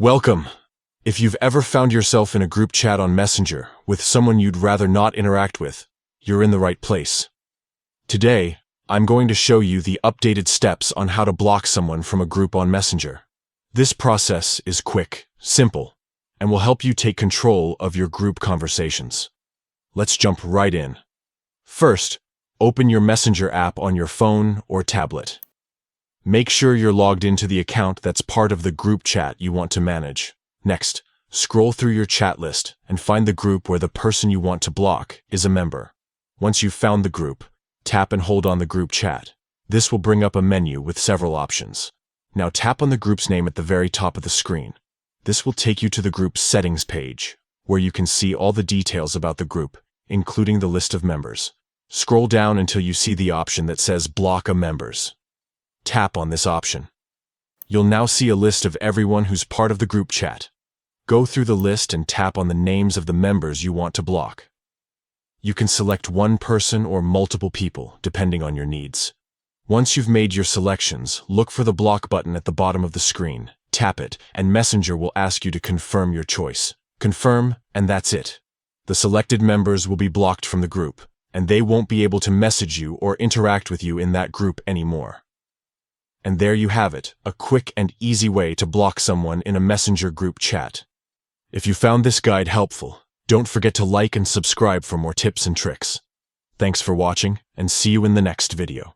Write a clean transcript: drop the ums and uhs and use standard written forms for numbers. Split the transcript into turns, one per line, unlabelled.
Welcome! If you've ever found yourself in a group chat on Messenger with someone you'd rather not interact with, you're in the right place. Today, I'm going to show you the updated steps on how to block someone from a group on Messenger. This process is quick, simple, and will help you take control of your group conversations. Let's jump right in. First, open your Messenger app on your phone or tablet. Make sure you're logged into the account that's part of the group chat you want to manage. Next, scroll through your chat list and find the group where the person you want to block is a member. Once you've found the group, tap and hold on the group chat. This will bring up a menu with several options. Now tap on the group's name at the very top of the screen. This will take you to the group's settings page, where you can see all the details about the group, including the list of members. Scroll down until you see the option that says Block a Members. Tap on this option. You'll now see a list of everyone who's part of the group chat. Go through the list and tap on the names of the members you want to block. You can select one person or multiple people, depending on your needs. Once you've made your selections, look for the block button at the bottom of the screen. Tap it, and Messenger will ask you to confirm your choice. Confirm, and that's it. The selected members will be blocked from the group, and they won't be able to message you or interact with you in that group anymore. And there you have it, a quick and easy way to block someone in a Messenger group chat. If you found this guide helpful, don't forget to like and subscribe for more tips and tricks. Thanks for watching, and see you in the next video.